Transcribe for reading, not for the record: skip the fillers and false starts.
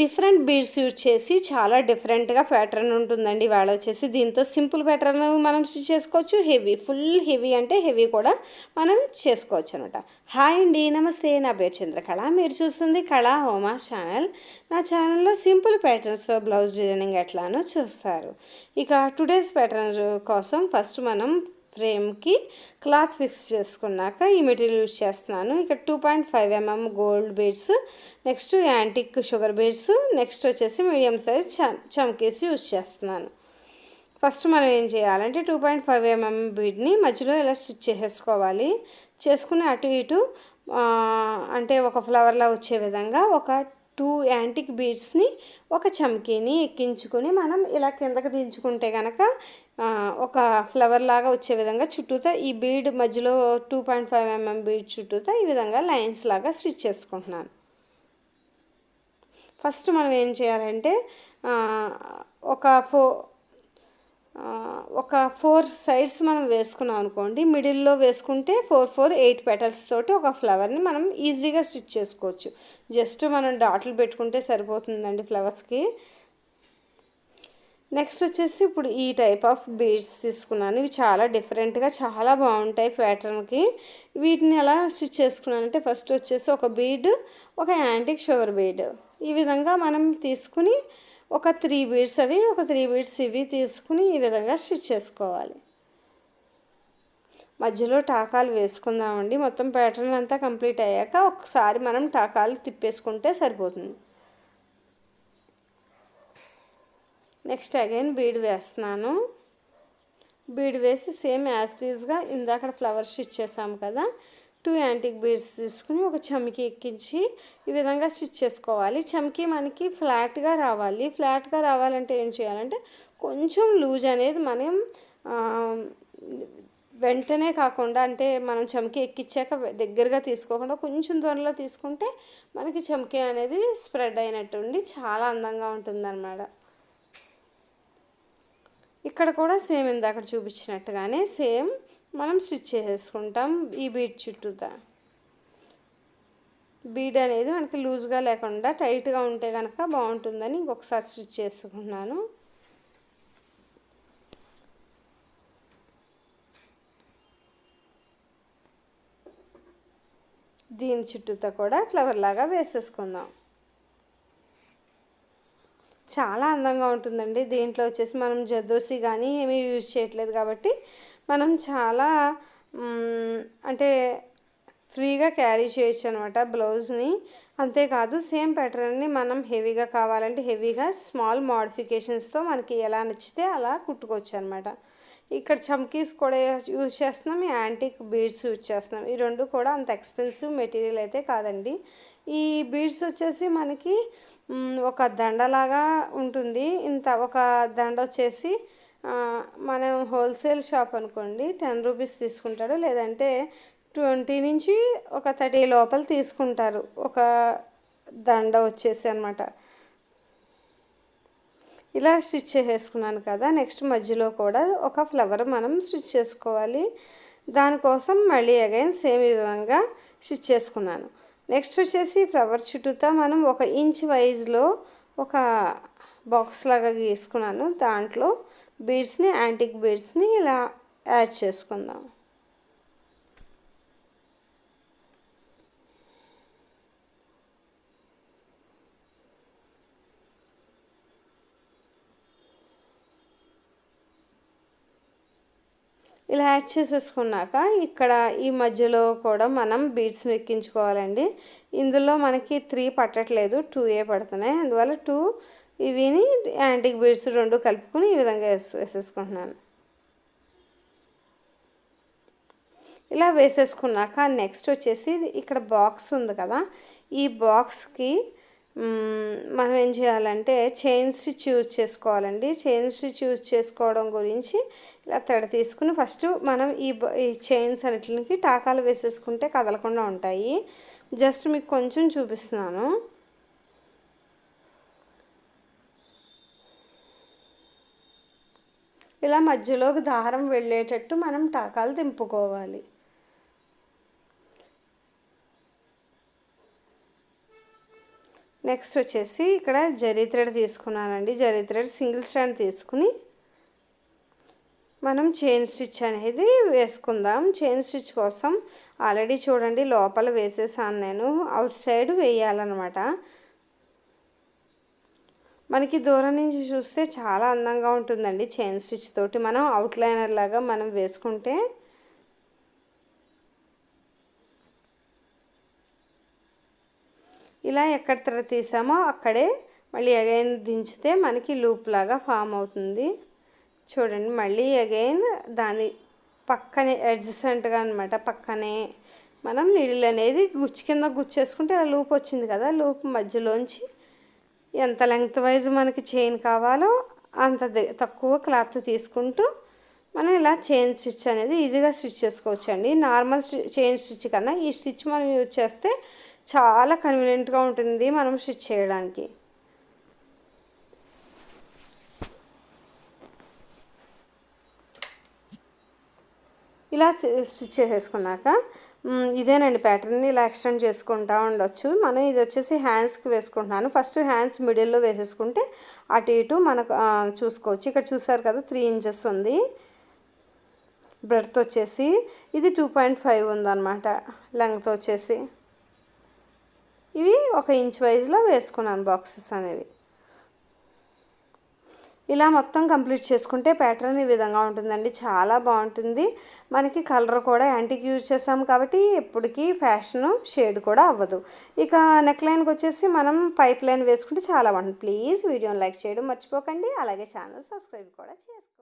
Different beads use చేసి చాలా డిఫరెంట్గా ప్యాటర్న్ ఉంటుందండి. ఇవాళ వచ్చేసి దీంతో సింపుల్ ప్యాటర్న్ మనం స్టిచ్ చేసుకోవచ్చు, హెవీ ఫుల్ హెవీ అంటే హెవీ కూడా మనం చేసుకోవచ్చు అనమాట. హాయ్ అండి, నమస్తే. నా పేరు చంద్రకళ. మీరు చూస్తుంది కళా హోమాస్ ఛానల్. నా ఛానల్లో సింపుల్ ప్యాటర్న్స్తో బ్లౌజ్ డిజైనింగ్ ఎట్లానో చూస్తారు. ఇక టుడేస్ ప్యాటర్న్ కోసం ఫస్ట్ మనం ఫ్రేమ్కి క్లాత్ ఫిక్స్ చేసుకున్నాక ఈ మెటీరియల్ యూజ్ చేస్తున్నాను. ఇక్కడ 2.5 mm gold beads, next antique sugar beads, next వచ్చేసి మీడియం సైజ్ చమ్కీస్ యూజ్ చేస్తున్నాను. ఫస్ట్ మనం ఏం చేయాలంటే 2.5 mm బీడ్ని మధ్యలో ఇలా స్టిచ్ చేసేసుకోవాలి. చేసుకుని అటు ఇటు అంటే ఒక ఫ్లవర్లా వచ్చే విధంగా ఒక 2 యాంటిక్ బీడ్స్ని ఒక చమ్కీని ఎక్కించుకొని మనం ఇలా కిందకి దించుకుంటే కనుక ఒక ఫ్లవర్ లాగా వచ్చే విధంగా చుట్టూతా ఈ బీడ్ మధ్యలో 2.5 mm బీడ్ చుట్టూతా ఈ విధంగా లైన్స్ లాగా స్టిచ్ చేసుకుంటున్నాను. ఫస్ట్ మనం ఏం చేయాలంటే ఒక 4 సైడ్స్ మనం వేసుకున్నాం అనుకోండి, మిడిల్లో వేసుకుంటే 8 పెటల్స్ తోటి ఒక ఫ్లవర్ని మనం ఈజీగా స్టిచ్ చేసుకోవచ్చు. జస్ట్ మనం డాట్లు పెట్టుకుంటే సరిపోతుందండి ఫ్లవర్స్కి. నెక్స్ట్ వచ్చేసి ఇప్పుడు ఈ టైప్ ఆఫ్ బీడ్స్ తీసుకున్నాను. ఇవి చాలా డిఫరెంట్గా చాలా బాగుంటాయి ప్యాటర్న్కి. వీటిని ఎలా స్టిచ్ చేసుకున్నానంటే ఫస్ట్ వచ్చేసి ఒక బీడ్, ఒక యాంటిక్ షుగర్ బీడ్ ఈ విధంగా మనం తీసుకుని ఒక 3 బీడ్స్ అవి, ఒక 3 బీడ్స్ ఇవి తీసుకుని ఈ విధంగా స్టిచ్ చేసుకోవాలి. మధ్యలో టాకాలు వేసుకుందామండి. మొత్తం ప్యాటర్న్ అంతా కంప్లీట్ అయ్యాక ఒకసారి మనం టాకాలు తిప్పేసుకుంటే సరిపోతుంది. నెక్స్ట్ అగైన్ బీడ్ వేస్తున్నాను. బీడ్ వేసి సేమ్ యాజ్ టీజ్గా ఇందాక ఫ్లవర్ స్టిచ్ చేసాము కదా, 2 యాంటిక్ బీడ్స్ తీసుకుని ఒక చమ్కీ ఎక్కించి ఈ విధంగా స్టిచ్ చేసుకోవాలి. చమ్కీ మనకి ఫ్లాట్గా రావాలి. ఫ్లాట్గా రావాలంటే ఏం చేయాలంటే కొంచెం లూజ్ అనేది మనం వెంటనే కాకుండా, అంటే మనం చమ్కీ ఎక్కించాక దగ్గరగా తీసుకోకుండా కొంచెం దూరంలో తీసుకుంటే మనకి చమ్కీ అనేది స్ప్రెడ్ అయినట్టు ఉండి చాలా అందంగా ఉంటుందన్నమాట. ఇక్కడ కూడా సేమ్ ఇందాక చూపించినట్టుగానే సేమ్ మనం స్టిచ్ చేసేసుకుంటాం. ఈ బీడ్ చుట్టూతా బీడ్ అనేది మనకి లూజ్గా లేకుండా టైట్గా ఉంటే కనుక బాగుంటుందని ఇంకొకసారి స్టిచ్ చేసుకుంటున్నాను. దీని చుట్టూతా కూడా ఫ్లవర్ లాగా వేసేసుకుందాం. చాలా అందంగా ఉంటుందండి. దీంట్లో వచ్చేసి మనం జర్దోసి కానీ ఏమీ యూజ్ చేయట్లేదు కాబట్టి మనం చాలా అంటే ఫ్రీగా క్యారీ చేయొచ్చు అనమాట బ్లౌజ్ని. అంతేకాదు సేమ్ ప్యాటర్న్ని మనం హెవీగా కావాలంటే హెవీగా స్మాల్ మోడిఫికేషన్స్తో మనకి ఎలా నచ్చితే అలా కుట్టుకోవచ్చు అనమాట. ఇక్కడ చమ్కీస్ కూడా యూజ్ చేస్తున్నాం, యాంటిక్ బీడ్స్ యూజ్ చేస్తున్నాం. ఈ రెండు కూడా అంత ఎక్స్పెన్సివ్ మెటీరియల్ అయితే కాదండి. ఈ బీడ్స్ వచ్చేసి మనకి ఒక దండలాగా ఉంటుంది. ఒక దండ వచ్చేసి మనం హోల్సేల్ షాప్ అనుకోండి 10 రూపీస్ తీసుకుంటాడు, లేదంటే 20 నుంచి ఒక 30 లోపల తీసుకుంటారు ఒక దండ వచ్చేసి అనమాట. ఇలా స్టిచ్ చేసేసుకున్నాను కదా. నెక్స్ట్ మధ్యలో కూడా ఒక ఫ్లవర్ మనం స్టిచ్ చేసుకోవాలి. దానికోసం మళ్ళీ అగైన్ సేమ్ విధంగా స్టిచ్ చేసుకున్నాను. నెక్స్ట్ వచ్చేసి ఫ్లవర్ చుట్టూతా మనం 1 ఇంచ్ వైజ్లో ఒక బాక్స్ లాగా గీసుకున్నాను. దాంట్లో బీడ్స్ని, యాంటిక్ బీడ్స్ని ఇలా యాడ్ చేసుకుందాం. ఇలా యాడ్ చేసేసుకున్నాక ఇక్కడ ఈ మధ్యలో కూడా మనం బీడ్స్ ఎక్కించుకోవాలండి. ఇందులో మనకి 3 పట్టట్లేదు, 2 పడుతున్నాయి. అందువల్ల 2 ఇవిని యాంటిక్ బీడ్స్ 2 కలుపుకొని ఈ విధంగా వేసేసుకుంటున్నాను. ఇలా వేసేసుకున్నాక నెక్స్ట్ వచ్చేసి ఇక్కడ బాక్స్ ఉంది కదా, ఈ బాక్స్కి మనం ఏం చేయాలంటే చైన్ స్టిచ్ యూజ్ చేసుకోవాలండి. చైన్ స్టిచ్ యూజ్ చేసుకోవడం గురించి ఇలా తడి తీసుకుని ఫస్ట్ మనం ఈ చైన్స్ అన్నిటికి టాకాలు వేసేసుకుంటే కదలకుండా ఉంటాయి. జస్ట్ మీకు కొంచెం చూపిస్తున్నాను. ఇలా మధ్యలోకి దారం వెళ్ళేటట్టు మనం టాకాలు దింపుకోవాలి. నెక్స్ట్ వచ్చేసి ఇక్కడ జరీ థ్రెడ్ తీసుకున్నానండి. జరీ థ్రెడ్ సింగిల్ స్ట్రాండ్ తీసుకుని మనం చైన్ స్టిచ్ అనేది వేసుకుందాం. చైన్ స్టిచ్ కోసం ఆల్రెడీ చూడండి లోపల వేసేసాను నేను, అవుట్ సైడ్ వేయాలన్నమాట. మనకి దూరం నుంచి చూస్తే చాలా అందంగా ఉంటుందండి చైన్ స్టిచ్ తోటి. మనం అవుట్లైనర్ లాగా మనం వేసుకుంటే ఇలా ఎక్కడ థ్రెడ్ తీసామో అక్కడే మళ్ళీ అగైన్ దించితే మనకి లూప్ లాగా ఫామ్ అవుతుంది. చూడండి మళ్ళీ అగైన్ దాని పక్కనే అడ్జసెంట్గా అనమాట, పక్కనే మనం నీడిల్ అనేది కింద గుచ్చేసుకుంటే ఆ లూప్ వచ్చింది కదా, లూప్ మధ్యలోంచి ఎంత లెంగ్త్ వైజ్ మనకి చైన్ కావాలో అంత తక్కువ క్లాత్ తీసుకుంటూ మనం ఇలా చైన్ స్టిచ్ అనేది ఈజీగా స్టిచ్ చేసుకోవచ్చు అండి. నార్మల్ చైన్ స్టిచ్ కన్నా ఈ స్టిచ్ మనం యూజ్ చేస్తే చాలా కన్వీనియంట్గా ఉంటుంది మనం స్టిచ్ చేయడానికి. ఇలా స్టిచ్ చేసేసుకున్నాక ఇదేనండి ప్యాటర్న్, ఇలా ఎక్స్టెండ్ చేసుకుంటూ ఉండొచ్చు. మనం ఇది వచ్చేసి హ్యాండ్స్కి వేసుకుంటున్నాను. ఫస్ట్ హ్యాండ్స్ మిడిల్లో వేసేసుకుంటే అటు ఇటు మనకు చూసుకోవచ్చు. ఇక్కడ చూసారు కదా 3 ఇంచెస్ ఉంది బ్రెడ్త్ వచ్చేసి, ఇది 2.5 ఉందన్నమాట లెంగ్త్ వచ్చేసి. ఇవి 1 ఇంచ్ వైజ్లో వేసుకున్నాను బాక్సెస్ అనేవి. ఇలా మొత్తం కంప్లీట్ చేసుకుంటే ప్యాటర్న్ ఈ విధంగా ఉంటుందండి, చాలా బాగుంటుంది. మనకి కలర్ కూడా యాంటిక్ యూజ్ చేసాము కాబట్టి ఎప్పటికీ ఫ్యాషను షేడ్ కూడా అవ్వదు. ఇక నెక్ లైన్కి వచ్చేసి మనం పైప్ లైన్ వేసుకుంటే చాలా బాగుంటుంది. ప్లీజ్ వీడియోని లైక్ చేయడం మర్చిపోకండి, అలాగే ఛానల్ సబ్స్క్రైబ్ కూడా చేసుకోండి.